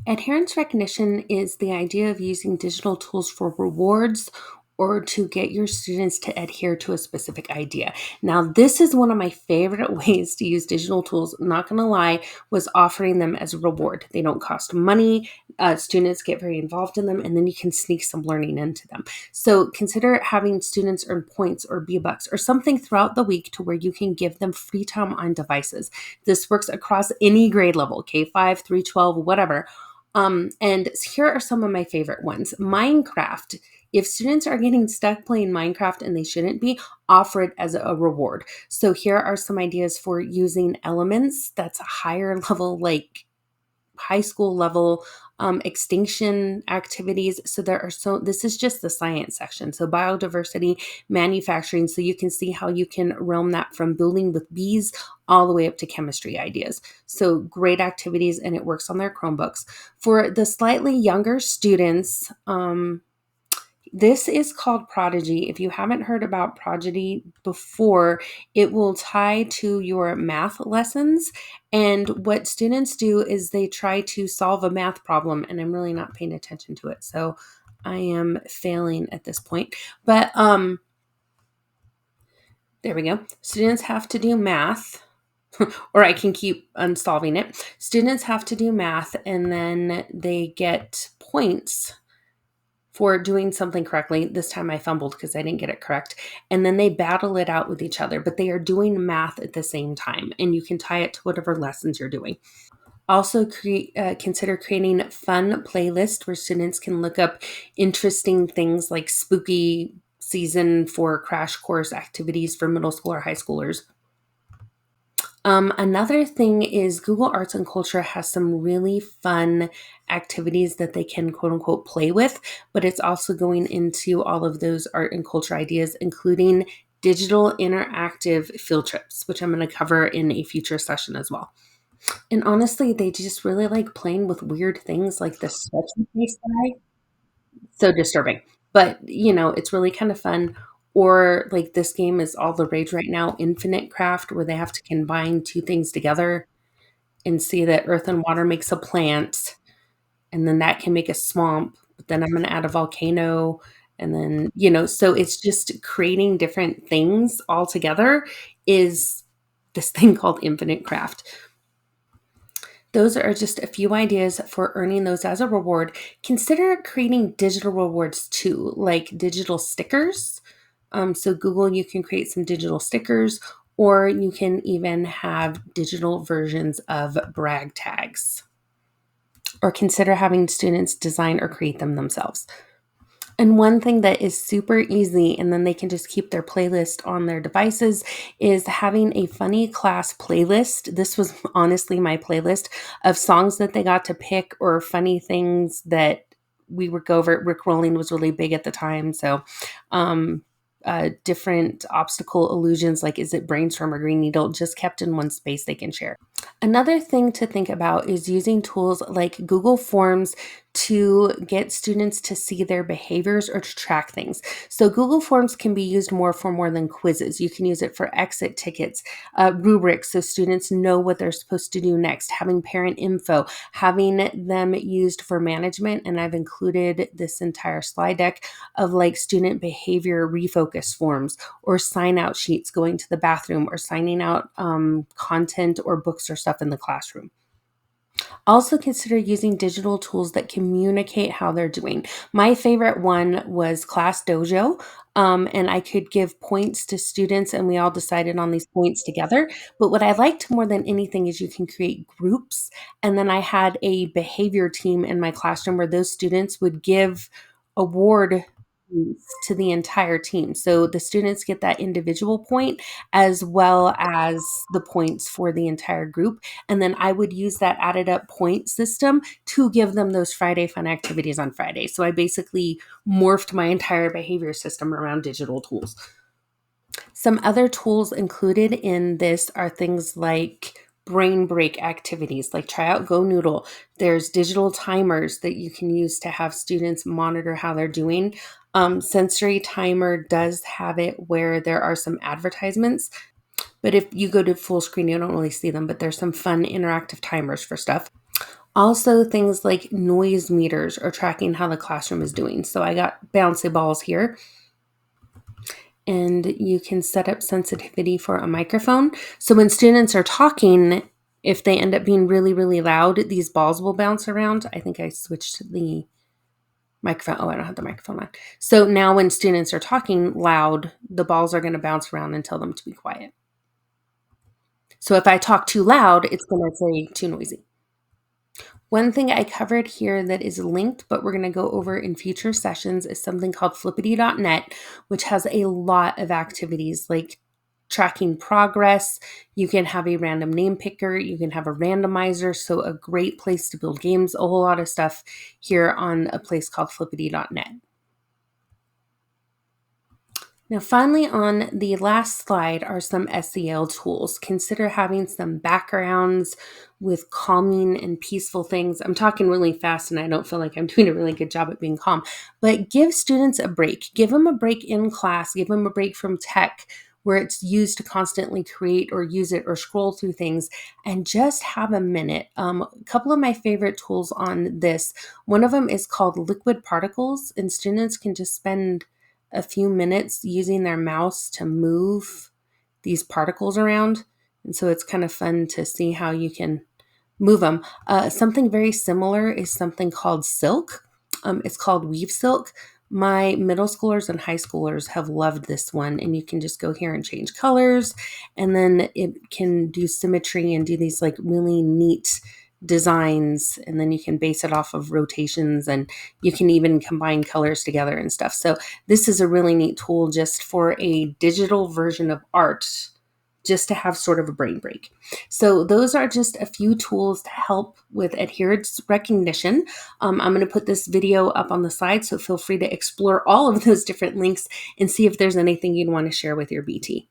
Adherence recognition is the idea of using digital tools for rewards or to get your students to adhere to a specific idea. Now, this is one of my favorite ways to use digital tools, not going to lie, was offering them as a reward. They don't cost money. Students get very involved in them, and then you can sneak some learning into them. So consider having students earn points or V-Bucks or something throughout the week to where you can give them free time on devices. This works across any grade level, K-5, 312, whatever. And here are some of my favorite ones. Minecraft. If students are getting stuck playing Minecraft and they shouldn't be, offer it as a reward. So here are some ideas for using elements that's a higher level, like high school level extinction activities. So this is just the science section. So biodiversity, manufacturing. So you can see how you can realm that from building with bees all the way up to chemistry ideas. So great activities, and it works on their Chromebooks. For the slightly younger students, this is called Prodigy. If you haven't heard about Prodigy before, it will tie to your math lessons. And what students do is they try to solve a math problem, and I'm really not paying attention to it. So I am failing at this point. But there we go. Students have to do math. Or I can keep unsolving it. Students have to do math, and then they get points for doing something correctly. This time I fumbled because I didn't get it correct. And then they battle it out with each other, but they are doing math at the same time, and you can tie it to whatever lessons you're doing. Also, consider creating a fun playlist where students can look up interesting things like spooky season for crash course activities for middle school or high schoolers. Another thing is Google Arts and Culture has some really fun activities that they can quote unquote play with, but it's also going into all of those art and culture ideas, including digital interactive field trips, which I'm going to cover in a future session as well. And honestly, they just really like playing with weird things like the stretchy face guy. So disturbing. But, it's really kind of fun. Or like this game is all the rage right now, Infinite Craft, where they have to combine two things together and see that earth and water makes a plant, and then that can make a swamp. But then I'm going to add a volcano. And then, so it's just creating different things all together is this thing called Infinite Craft. Those are just a few ideas for earning those as a reward. Consider creating digital rewards too, like digital stickers. So Google, you can create some digital stickers, or you can even have digital versions of brag tags. Or consider having students design or create them themselves. And one thing that is super easy, and then they can just keep their playlist on their devices, is having a funny class playlist. This was honestly my playlist of songs that they got to pick or funny things that we would go over. Rick Rolling was really big at the time. So, different obstacle illusions like is it brainstorm or green needle just kept in one space they can share. Another thing to think about is using tools like Google Forms to get students to see their behaviors or to track things. So Google Forms can be used for more than quizzes. You can use it for exit tickets, rubrics, so students know what they're supposed to do next, having parent info, having them used for management. And I've included this entire slide deck of like student behavior refocus forms or sign out sheets going to the bathroom or signing out content or books or stuff in the classroom. Also consider using digital tools that communicate how they're doing. My favorite one was Class Dojo, and I could give points to students and we all decided on these points together. But what I liked more than anything is you can create groups. And then I had a behavior team in my classroom where those students would give award to the entire team. So the students get that individual point as well as the points for the entire group. And then I would use that added up point system to give them those Friday fun activities on Friday. So I basically morphed my entire behavior system around digital tools. Some other tools included in this are things like brain break activities, like try out Go Noodle. There's digital timers that you can use to have students monitor how they're doing. Sensory Timer does have it where there are some advertisements, but if you go to full screen, you don't really see them, but there's some fun interactive timers for stuff. Also, things like noise meters or tracking how the classroom is doing. So I got bouncy balls here, and you can set up sensitivity for a microphone. So when students are talking, if they end up being really, really loud, these balls will bounce around. I think I switched the microphone. Oh, I don't have the microphone on. So now when students are talking loud, the balls are going to bounce around and tell them to be quiet. So if I talk too loud, it's going to say too noisy. One thing I covered here that is linked, but we're going to go over in future sessions, is something called flippity.net, which has a lot of activities like tracking progress. You can have a random name picker. You can have a randomizer. So a great place to build games, a whole lot of stuff here on a place called flippity.net. Now, finally, on the last slide are some SEL tools. Consider having some backgrounds with calming and peaceful things. I'm talking really fast and I don't feel like I'm doing a really good job at being calm, but give students a break. Give them a break in class. Give them a break from tech where it's used to constantly create or use it or scroll through things, and just have a minute. A couple of my favorite tools on this, one of them is called Liquid Particles, and students can just spend a few minutes using their mouse to move these particles around. And so it's kind of fun to see how you can move them. Something very similar is something called Silk. It's called Weave Silk. My middle schoolers and high schoolers have loved this one, and you can just go here and change colors, and then it can do symmetry and do these like really neat designs, and then you can base it off of rotations, and you can even combine colors together and stuff. So this is a really neat tool just for a digital version of art, just to have sort of a brain break. So those are just a few tools to help with adherence recognition. I'm going to put this video up on the side, so feel free to explore all of those different links and see if there's anything you'd want to share with your BT.